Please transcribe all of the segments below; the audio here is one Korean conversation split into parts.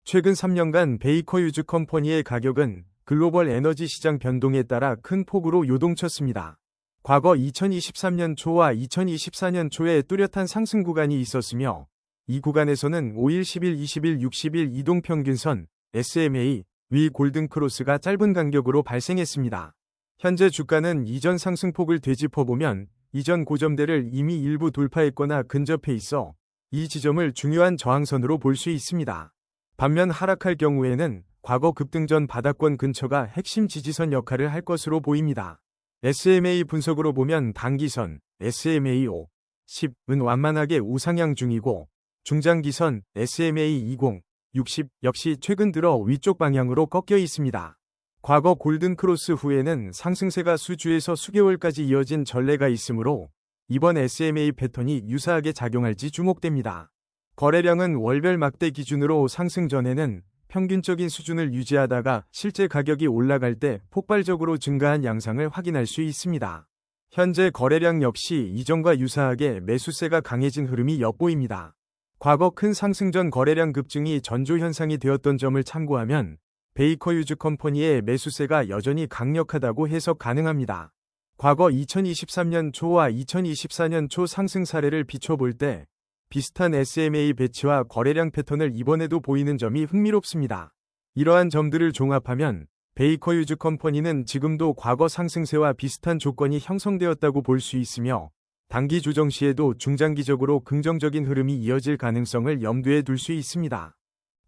최근 3년간 베이커 휴즈 컴퍼니의 가격은 글로벌 에너지 시장 변동에 따라 큰 폭으로 요동쳤습니다. 과거 2023년 초와 2024년 초에 뚜렷한 상승 구간이 있었으며 이 구간에서는 5일, 10일, 20일, 60일 이동평균선 SMA 위 골든크로스가 짧은 간격으로 발생했습니다. 현재 주가는 이전 상승폭을 되짚어보면 이전 고점대를 이미 일부 돌파했거나 근접해 있어 이 지점을 중요한 저항선으로 볼 수 있습니다. 반면 하락할 경우에는 과거 급등 전 바닥권 근처가 핵심 지지선 역할을 할 것으로 보입니다. SMA 분석으로 보면 단기선 SMA 5, 10은 완만하게 우상향 중이고 중장기선 SMA 20, 60 역시 최근 들어 위쪽 방향으로 꺾여 있습니다. 과거 골든크로스 후에는 상승세가 수주에서 수개월까지 이어진 전례가 있으므로 이번 SMA 패턴이 유사하게 작용할지 주목됩니다. 거래량은 월별 막대 기준으로 상승 전에는 평균적인 수준을 유지하다가 실제 가격이 올라갈 때 폭발적으로 증가한 양상을 확인할 수 있습니다. 현재 거래량 역시 이전과 유사하게 매수세가 강해진 흐름이 엿보입니다. 과거 큰 상승 전 거래량 급증이 전조 현상이 되었던 점을 참고하면 베이커 휴즈 컴퍼니의 매수세가 여전히 강력하다고 해석 가능합니다. 과거 2023년 초와 2024년 초 상승 사례를 비춰볼 때 비슷한 SMA 배치와 거래량 패턴을 이번에도 보이는 점이 흥미롭습니다. 이러한 점들을 종합하면 베이커 휴즈 컴퍼니는 지금도 과거 상승세와 비슷한 조건이 형성되었다고 볼 수 있으며 단기 조정 시에도 중장기적으로 긍정적인 흐름이 이어질 가능성을 염두에 둘 수 있습니다.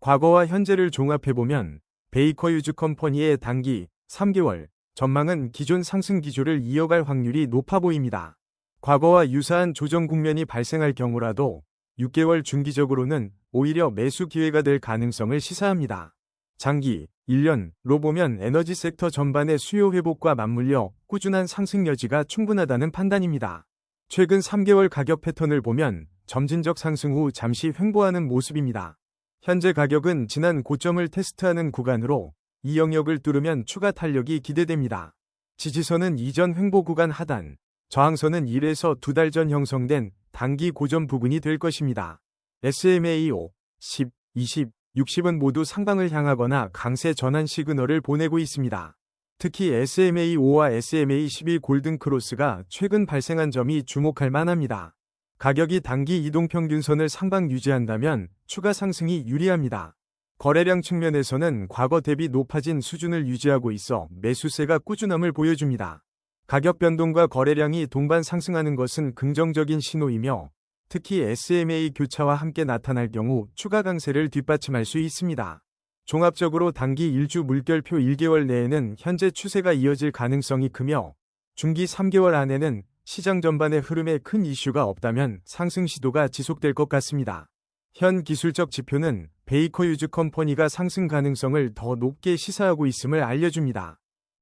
과거와 현재를 종합해보면 베이커 휴즈 컴퍼니의 단기 3개월 전망은 기존 상승 기조를 이어갈 확률이 높아 보입니다. 과거와 유사한 조정 국면이 발생할 경우라도 6개월 중기적으로는 오히려 매수 기회가 될 가능성을 시사합니다. 장기 1년로 보면 에너지 섹터 전반의 수요 회복과 맞물려 꾸준한 상승 여지가 충분하다는 판단입니다. 최근 3개월 가격 패턴을 보면 점진적 상승 후 잠시 횡보하는 모습입니다. 현재 가격은 지난 고점을 테스트하는 구간으로 이 영역을 뚫으면 추가 탄력이 기대됩니다. 지지선은 이전 횡보 구간 하단, 저항선은 1에서 2달 전 형성된 단기 고점 부근이 될 것입니다. SMA 5, 10, 20, 60은 모두 상방을 향하거나 강세 전환 시그널을 보내고 있습니다. 특히 SMA 5와 SMA 12 골든크로스가 최근 발생한 점이 주목할 만합니다. 가격이 단기 이동평균선을 상방 유지한다면 추가 상승이 유리합니다. 거래량 측면에서는 과거 대비 높아진 수준을 유지하고 있어 매수세가 꾸준함을 보여줍니다. 가격 변동과 거래량이 동반 상승하는 것은 긍정적인 신호이며 특히 SMA 교차와 함께 나타날 경우 추가 강세를 뒷받침할 수 있습니다. 종합적으로 단기 일주 물결표 1개월 내에는 현재 추세가 이어질 가능성이 크며 중기 3개월 안에는 시장 전반의 흐름에 큰 이슈가 없다면 상승 시도가 지속될 것 같습니다. 현 기술적 지표는 베이커 휴즈 컴퍼니가 상승 가능성을 더 높게 시사하고 있음을 알려줍니다.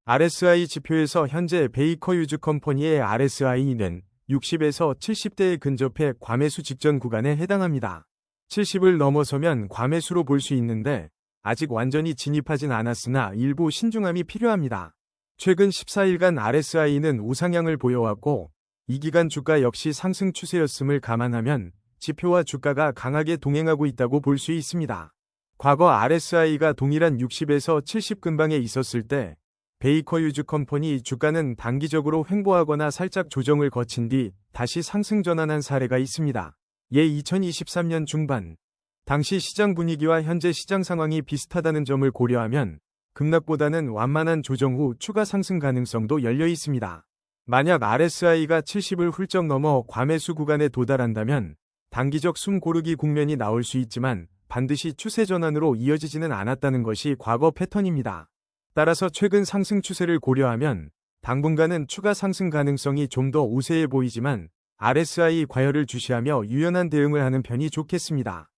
RSI 지표에서 현재 베이커 휴즈 컴퍼니의 RSI는 60에서 70대에 근접해 과매수 직전 구간에 해당합니다. 70을 넘어서면 과매수로 볼 수 있는데 아직 완전히 진입하진 않았으나 일부 신중함이 필요합니다. 최근 14일간 RSI는 우상향을 보여왔고 이 기간 주가 역시 상승 추세였음을 감안하면 지표와 주가가 강하게 동행하고 있다고 볼 수 있습니다. 과거 RSI가 동일한 60에서 70 근방에 있었을 때 베이커 휴즈 컴퍼니 주가는 단기적으로 횡보하거나 살짝 조정을 거친 뒤 다시 상승 전환한 사례가 있습니다. 예 2023년 중반 당시 시장 분위기와 현재 시장 상황이 비슷하다는 점을 고려하면 급락보다는 완만한 조정 후 추가 상승 가능성도 열려 있습니다. 만약 RSI가 70을 훌쩍 넘어 과매수 구간에 도달한다면 단기적 숨 고르기 국면이 나올 수 있지만 반드시 추세 전환으로 이어지지는 않았다는 것이 과거 패턴입니다. 따라서 최근 상승 추세를 고려하면 당분간은 추가 상승 가능성이 좀 더 우세해 보이지만 RSI 과열을 주시하며 유연한 대응을 하는 편이 좋겠습니다.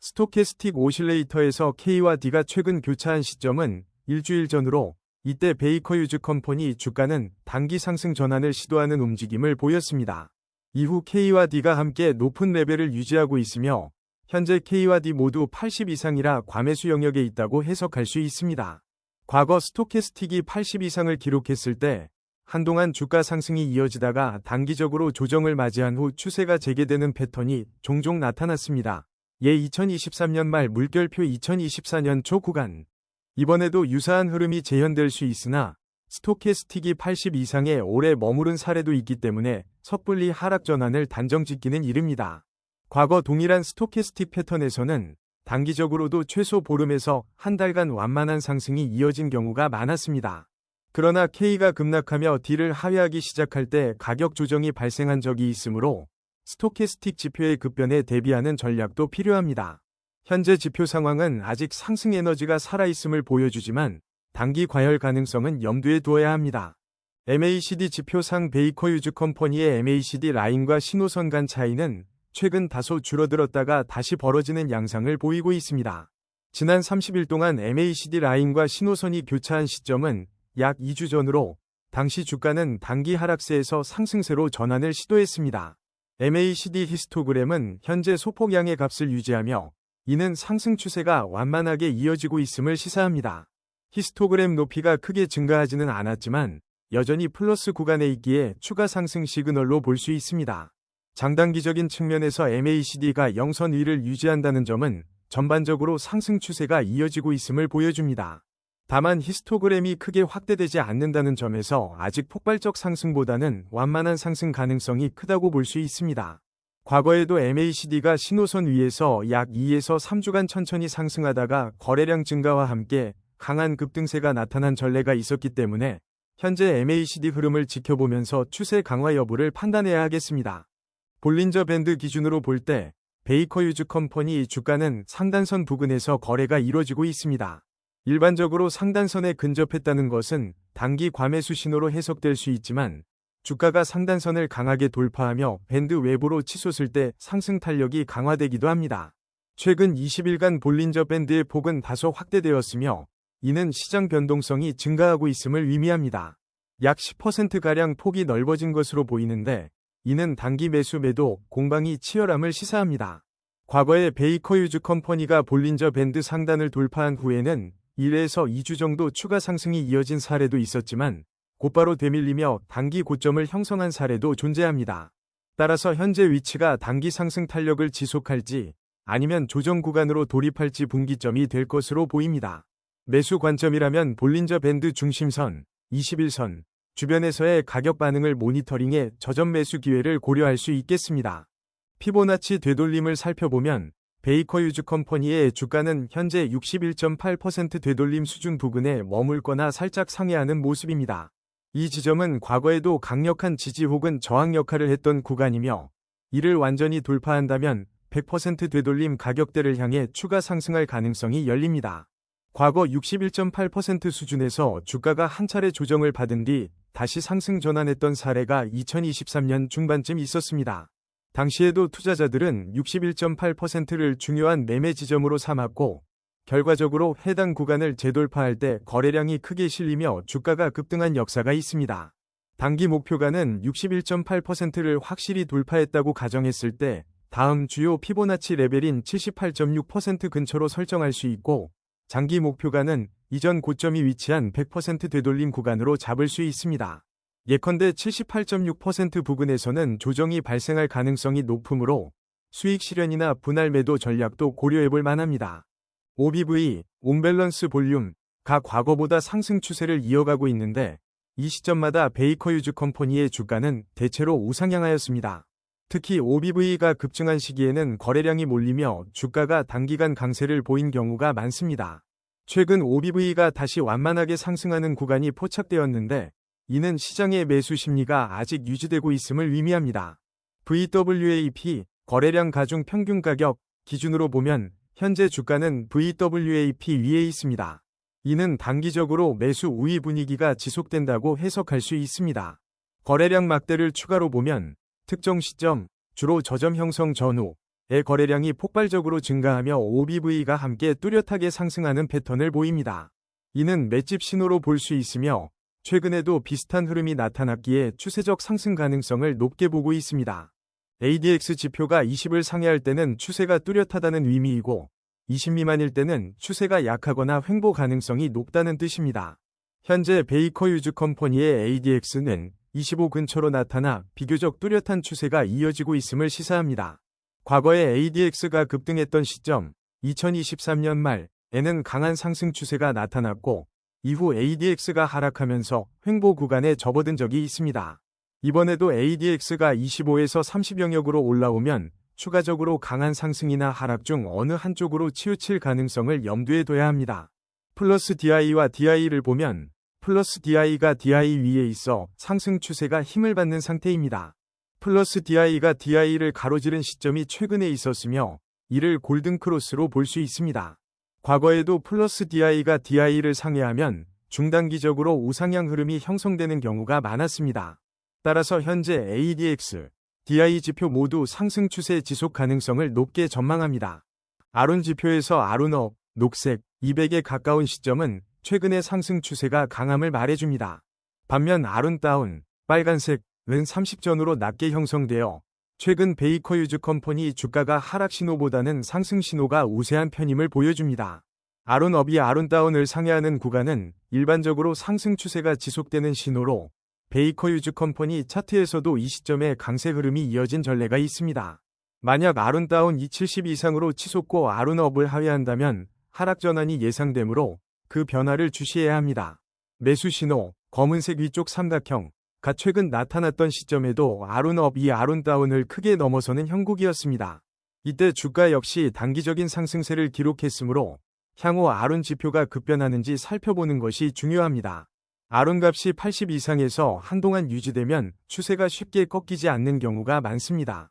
스토캐스틱 오실레이터에서 K와 D가 최근 교차한 시점은 일주일 전으로 이때 베이커 휴즈 컴퍼니 주가는 단기 상승 전환을 시도하는 움직임을 보였습니다. 이후 K와 D가 함께 높은 레벨을 유지하고 있으며 현재 K와 D 모두 80 이상이라 과매수 영역에 있다고 해석할 수 있습니다. 과거 스토캐스틱이 80 이상을 기록했을 때 한동안 주가 상승이 이어지다가 단기적으로 조정을 맞이한 후 추세가 재개되는 패턴이 종종 나타났습니다. 예 2023년 말 물결표 2024년 초 구간. 이번에도 유사한 흐름이 재현될 수 있으나 스토캐스틱이 80 이상에 오래 머무른 사례도 있기 때문에 섣불리 하락 전환을 단정짓기는 이릅니다. 과거 동일한 스토캐스틱 패턴에서는 단기적으로도 최소 보름에서 한 달간 완만한 상승이 이어진 경우가 많았습니다. 그러나 K가 급락하며 D를 하회하기 시작할 때 가격 조정이 발생한 적이 있으므로 스토캐스틱 지표의 급변에 대비하는 전략도 필요합니다. 현재 지표 상황은 아직 상승 에너지가 살아있음을 보여주지만 단기 과열 가능성은 염두에 두어야 합니다. MACD 지표상 베이커 유즈 컴퍼니의 MACD 라인과 신호선 간 차이는 최근 다소 줄어들었다가 다시 벌어지는 양상을 보이고 있습니다. 지난 30일 동안 MACD 라인과 신호선이 교차한 시점은 약 2주 전으로 당시 주가는 단기 하락세에서 상승세로 전환을 시도했습니다. MACD 히스토그램은 현재 소폭양의 값을 유지하며 이는 상승 추세가 완만하게 이어지고 있음을 시사합니다. 히스토그램 높이가 크게 증가하지는 않았지만 여전히 플러스 구간에 있기에 추가 상승 시그널로 볼 수 있습니다. 장단기적인 측면에서 MACD가 영선 위를 유지한다는 점은 전반적으로 상승 추세가 이어지고 있음을 보여줍니다. 다만 히스토그램이 크게 확대되지 않는다는 점에서 아직 폭발적 상승보다는 완만한 상승 가능성이 크다고 볼 수 있습니다. 과거에도 MACD가 신호선 위에서 약 2에서 3주간 천천히 상승하다가 거래량 증가와 함께 강한 급등세가 나타난 전례가 있었기 때문에 현재 MACD 흐름을 지켜보면서 추세 강화 여부를 판단해야 하겠습니다. 볼린저 밴드 기준으로 볼 때 베이커 유즈 컴퍼니 주가는 상단선 부근에서 거래가 이뤄지고 있습니다. 일반적으로 상단선에 근접했다는 것은 단기 과매수 신호로 해석될 수 있지만 주가가 상단선을 강하게 돌파하며 밴드 외부로 치솟을 때 상승 탄력이 강화되기도 합니다. 최근 20일간 볼린저 밴드의 폭은 다소 확대되었으며 이는 시장 변동성이 증가하고 있음을 의미합니다. 약 10%가량 폭이 넓어진 것으로 보이는데 이는 단기 매수 매도 공방이 치열함을 시사합니다. 과거에 베이커 유즈 컴퍼니가 볼린저 밴드 상단을 돌파한 후에는 1에서 2주 정도 추가 상승이 이어진 사례도 있었지만 곧바로 되밀리며 단기 고점을 형성한 사례도 존재합니다. 따라서 현재 위치가 단기 상승 탄력을 지속할지 아니면 조정 구간으로 돌입할지 분기점이 될 것으로 보입니다. 매수 관점이라면 볼린저 밴드 중심선, 21선 주변에서의 가격 반응을 모니터링해 저점 매수 기회를 고려할 수 있겠습니다. 피보나치 되돌림을 살펴보면 베이커 유즈 컴퍼니의 주가는 현재 61.8% 되돌림 수준 부근에 머물거나 살짝 상회하는 모습입니다. 이 지점은 과거에도 강력한 지지 혹은 저항 역할을 했던 구간이며 이를 완전히 돌파한다면 100% 되돌림 가격대를 향해 추가 상승할 가능성이 열립니다. 과거 61.8% 수준에서 주가가 한 차례 조정을 받은 뒤 다시 상승 전환했던 사례가 2023년 중반쯤 있었습니다. 당시에도 투자자들은 61.8%를 중요한 매매 지점으로 삼았고 결과적으로 해당 구간을 재돌파할 때 거래량이 크게 실리며 주가가 급등한 역사가 있습니다. 단기 목표가는 61.8%를 확실히 돌파했다고 가정했을 때 다음 주요 피보나치 레벨인 78.6% 근처로 설정할 수 있고 장기 목표가는 이전 고점이 위치한 100% 되돌림 구간으로 잡을 수 있습니다. 예컨대 78.6% 부근에서는 조정이 발생할 가능성이 높으므로 수익 실현이나 분할 매도 전략도 고려해볼 만합니다. OBV, 온밸런스 볼륨가 과거보다 상승 추세를 이어가고 있는데 이 시점마다 베이커 유즈 컴퍼니의 주가는 대체로 우상향하였습니다. 특히 OBV가 급증한 시기에는 거래량이 몰리며 주가가 단기간 강세를 보인 경우가 많습니다. 최근 OBV가 다시 완만하게 상승하는 구간이 포착되었는데 이는 시장의 매수 심리가 아직 유지되고 있음을 의미합니다. VWAP, 거래량 가중 평균 가격 기준으로 보면 현재 주가는 VWAP 위에 있습니다. 이는 단기적으로 매수 우위 분위기가 지속된다고 해석할 수 있습니다. 거래량 막대를 추가로 보면 특정 시점, 주로 저점 형성 전후의 거래량이 폭발적으로 증가하며 OBV가 함께 뚜렷하게 상승하는 패턴을 보입니다. 이는 맷집 신호로 볼 수 있으며 최근에도 비슷한 흐름이 나타났기에 추세적 상승 가능성을 높게 보고 있습니다. ADX 지표가 20을 상회할 때는 추세가 뚜렷하다는 의미이고 20 미만일 때는 추세가 약하거나 횡보 가능성이 높다는 뜻입니다. 현재 베이커 유즈 컴퍼니의 ADX는 25 근처로 나타나 비교적 뚜렷한 추세가 이어지고 있음을 시사합니다. 과거에 ADX가 급등했던 시점 2023년 말에는 강한 상승 추세가 나타났고 이후 ADX가 하락하면서 횡보 구간에 접어든 적이 있습니다. 이번에도 ADX가 25에서 30 영역으로 올라오면 추가적으로 강한 상승이나 하락 중 어느 한쪽으로 치우칠 가능성을 염두에 둬야 합니다. 플러스 DI와 DI를 보면 플러스 DI가 DI 위에 있어 상승 추세가 힘을 받는 상태입니다. 플러스 DI가 DI를 가로지른 시점이 최근에 있었으며 이를 골든크로스로 볼 수 있습니다. 과거에도 플러스 DI가 DI를 상회하면 중단기적으로 우상향 흐름이 형성되는 경우가 많았습니다. 따라서 현재 ADX, DI 지표 모두 상승 추세 지속 가능성을 높게 전망합니다. 아론 지표에서 아론업, 녹색, 200에 가까운 시점은 최근의 상승 추세가 강함을 말해줍니다. 반면 아론다운, 빨간색은 30전으로 낮게 형성되어 최근 베이커 유즈 컴퍼니 주가가 하락 신호보다는 상승 신호가 우세한 편임을 보여줍니다. 아론업이 아론다운을 상회하는 구간은 일반적으로 상승 추세가 지속되는 신호로 베이커 유즈 컴퍼니 차트에서도 이 시점에 강세 흐름이 이어진 전례가 있습니다. 만약 아론다운 270 이상으로 치솟고 아론업을 하회한다면 하락 전환이 예상되므로 그 변화를 주시해야 합니다. 매수 신호, 검은색 위쪽 삼각형가 최근 나타났던 시점에도 아론업이 아론다운을 크게 넘어서는 형국이었습니다. 이때 주가 역시 단기적인 상승세를 기록했으므로 향후 아론 지표가 급변하는지 살펴보는 것이 중요합니다. 아론 값이 80 이상에서 한동안 유지되면 추세가 쉽게 꺾이지 않는 경우가 많습니다.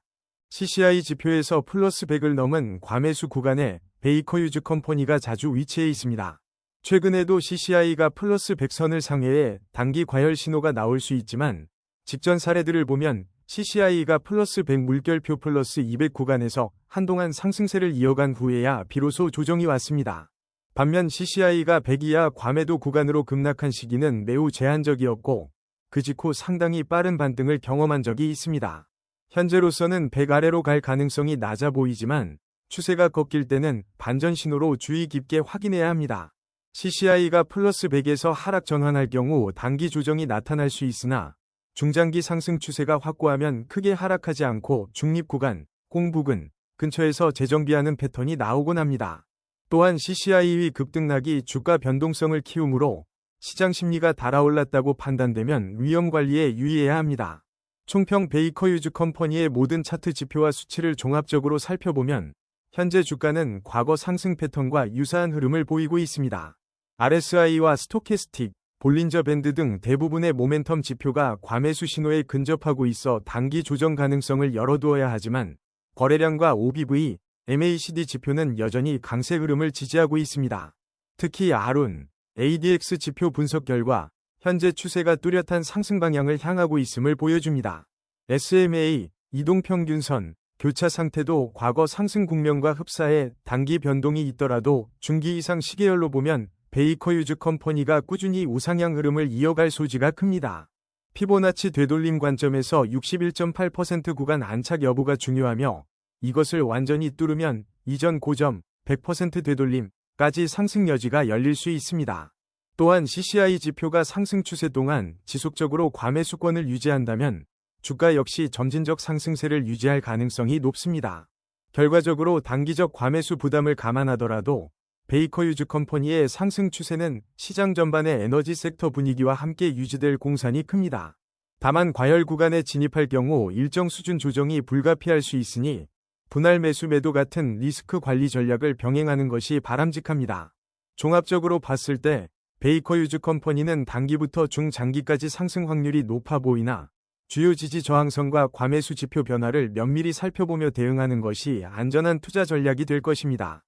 CCI 지표에서 플러스 100을 넘은 과매수 구간에 베이커 유즈 컴퍼니가 자주 위치해 있습니다. 최근에도 CCI가 플러스 100선을 상회해 단기 과열 신호가 나올 수 있지만 직전 사례들을 보면 CCI가 플러스 100 물결표 플러스 200 구간에서 한동안 상승세를 이어간 후에야 비로소 조정이 왔습니다. 반면 CCI가 100 이하 과매도 구간으로 급락한 시기는 매우 제한적이었고 그 직후 상당히 빠른 반등을 경험한 적이 있습니다. 현재로서는 100 아래로 갈 가능성이 낮아 보이지만 추세가 꺾일 때는 반전 신호로 주의 깊게 확인해야 합니다. CCI가 플러스 100에서 하락 전환할 경우 단기 조정이 나타날 수 있으나 중장기 상승 추세가 확고하면 크게 하락하지 않고 중립 구간, 공부근 근처에서 재정비하는 패턴이 나오곤 합니다. 또한 CCI의 급등락이 주가 변동성을 키우므로 시장 심리가 달아올랐다고 판단되면 위험 관리에 유의해야 합니다. 총평 베이커 유즈 컴퍼니의 모든 차트 지표와 수치를 종합적으로 살펴보면 현재 주가는 과거 상승 패턴과 유사한 흐름을 보이고 있습니다. RSI와 스토캐스틱, 볼린저 밴드 등 대부분의 모멘텀 지표가 과매수 신호에 근접하고 있어 단기 조정 가능성을 열어두어야 하지만 거래량과 OBV, MACD 지표는 여전히 강세 흐름을 지지하고 있습니다. 특히 아론, ADX 지표 분석 결과 현재 추세가 뚜렷한 상승 방향을 향하고 있음을 보여줍니다. SMA, 이동평균선, 교차 상태도 과거 상승 국면과 흡사해 단기 변동이 있더라도 중기 이상 시계열로 보면 베이커 유즈 컴퍼니가 꾸준히 우상향 흐름을 이어갈 소지가 큽니다. 피보나치 되돌림 관점에서 61.8% 구간 안착 여부가 중요하며 이것을 완전히 뚫으면 이전 고점 100% 되돌림까지 상승 여지가 열릴 수 있습니다. 또한 CCI 지표가 상승 추세 동안 지속적으로 과매수권을 유지한다면 주가 역시 점진적 상승세를 유지할 가능성이 높습니다. 결과적으로 단기적 과매수 부담을 감안하더라도 베이커 유즈 컴퍼니의 상승 추세는 시장 전반의 에너지 섹터 분위기와 함께 유지될 공산이 큽니다. 다만 과열 구간에 진입할 경우 일정 수준 조정이 불가피할 수 있으니 분할 매수 매도 같은 리스크 관리 전략을 병행하는 것이 바람직합니다. 종합적으로 봤을 때 베이커 유즈 컴퍼니는 단기부터 중장기까지 상승 확률이 높아 보이나 주요 지지 저항선과 과매수 지표 변화를 면밀히 살펴보며 대응하는 것이 안전한 투자 전략이 될 것입니다.